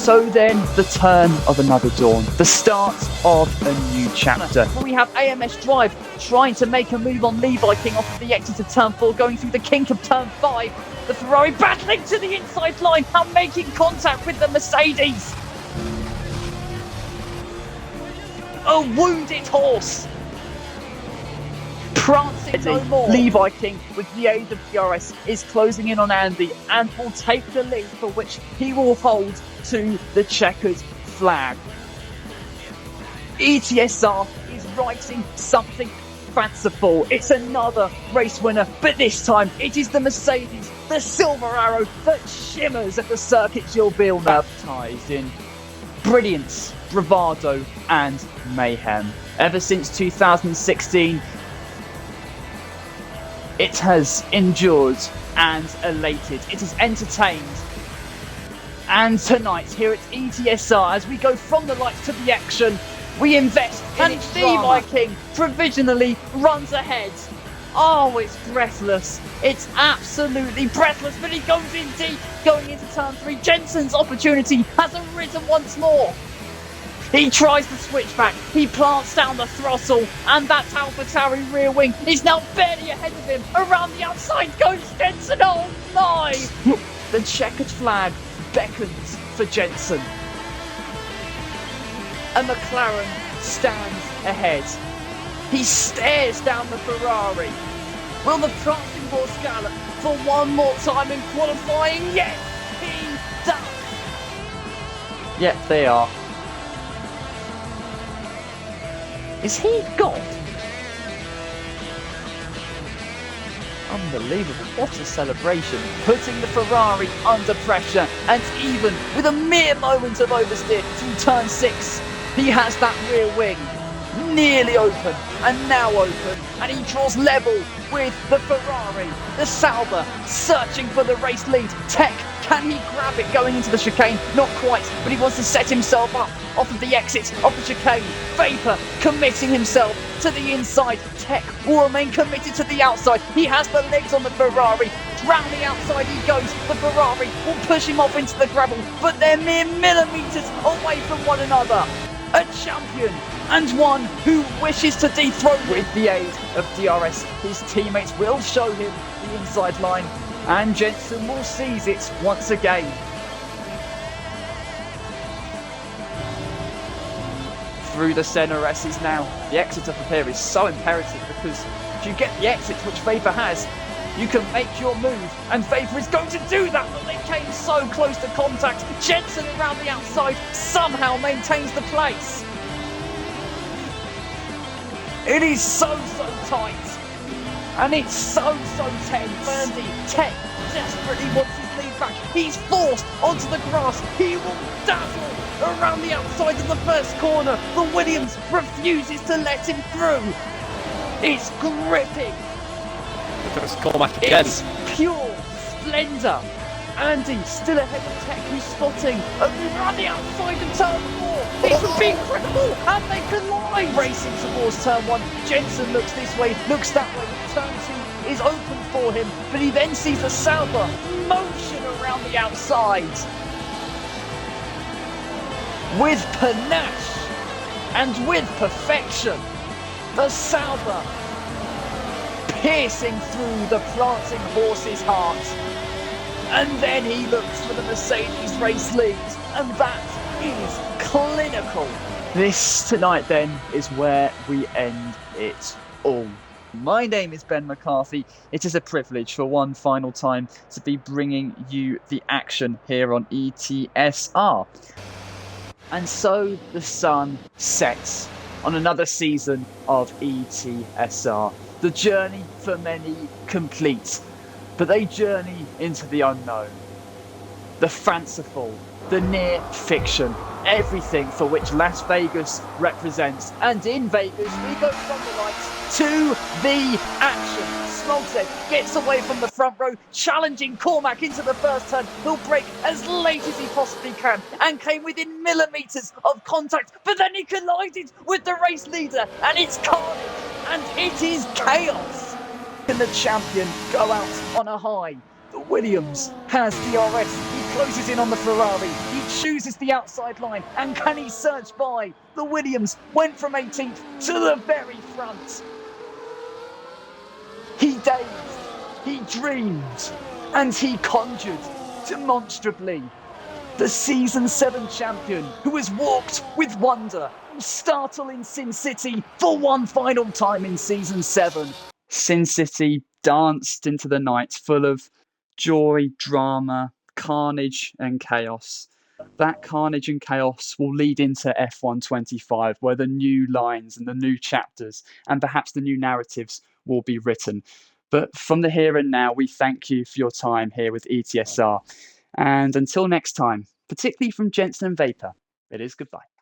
So then, the turn of another dawn, the start of a new chapter. We have AMS Drive trying to make a move on Levi King off of the exit of turn 4, going through the kink of turn 5. The Ferrari battling to the inside line and making contact with the Mercedes. A wounded horse. Prancing no more. Levi King, with the aid of DRS, is closing in on Andy and will take the lead, for which he will hold to the checkered flag. ETSR is writing something fanciful. It's another race winner, but this time it is the Mercedes, the Silver Arrow, that shimmers at the Circuit Gilles Villeneuve, baptised in brilliance, bravado and mayhem. Ever since 2016, it has endured and elated. It has entertained. And tonight, here at ETSR, as we go from the lights to the action, we invest in its drama. Levi King provisionally runs ahead. Oh, it's breathless. It's absolutely breathless, but he goes in deep, going into turn 3. Jensen's opportunity has arisen once more. He tries to switch back, he plants down the throttle, and that AlphaTauri rear wing is now barely ahead of him. Around the outside goes Jensen, oh my! The checkered flag beckons for Jensen. A McLaren stands ahead. He stares down the Ferrari. Will the prancing horse gallop for one more time in qualifying? Yes, he does! Yep, they are. Is he God? Unbelievable. What a celebration. Putting the Ferrari under pressure, and even with a mere moment of oversteer through turn 6, he has that rear wing nearly open and now open, and he draws level with the Ferrari. The Sauber searching for the race lead. Tech, can he grab it going into the chicane? Not quite, but he wants to set himself up off of the exit of the chicane. Vapor committing himself to the inside. Tech will remain committed to the outside. He has the legs on the Ferrari. Round the outside he goes. The Ferrari will push him off into the gravel, but they're mere millimetres away from one another. A champion and one who wishes to dethrone him. With the aid of DRS, his teammates will show him the inside line, and Jensen will seize it once again. Through the Senna S's now. The exit up here is so imperative, because if you get the exit, which Vapor has, you can make your move, and Vapor is going to do that, but they came so close to contact. Jensen around the outside somehow maintains the place. It is so tight, and it's so tense. Andy Tech desperately wants his lead back. He's forced onto the grass. He will dazzle around the outside of the first corner. The Williams refuses to let him through. It's gripping. It's pure splendour. Andy still ahead of Tech, who's spotting a move around the outside of turn 4. It would be incredible, and they collide. Racing towards turn 1. Jensen looks this way, looks that way. Turn 2 is open for him, but he then sees the Sauber motion around the outside. With panache and with perfection, the Sauber piercing through the prancing horse's heart. And then he looks for the Mercedes race lead, and that is clinical. This tonight then is where we end it all. My name is Ben McCarthy. It is a privilege for one final time to be bringing you the action here on ETSR. And so the sun sets on another season of ETSR. The journey for many complete, but they journey into the unknown, the fanciful, the near fiction, everything for which Las Vegas represents. And in Vegas, we go from the lights to the action. Smoltz gets away from the front row, challenging Cormac into the first turn. He'll brake as late as he possibly can and came within millimetres of contact, but then he collided with the race leader, and it's carnage, and it is chaos. Can the champion go out on a high? Williams has DRS. He closes in on the Ferrari. He chooses the outside line. And can he surge by? The Williams went from 18th to the very front. He dazed, he dreamed, and he conjured demonstrably. The Season 7 champion, who has walked with wonder, will startle in Sin City for one final time in Season 7. Sin City danced into the night full of joy, drama, carnage, and chaos. That carnage and chaos will lead into F125, where the new lines and the new chapters and perhaps the new narratives will be written. But from the here and now, we thank you for your time here with ETSR. And until next time, particularly from Jensen and Vapor, it is goodbye.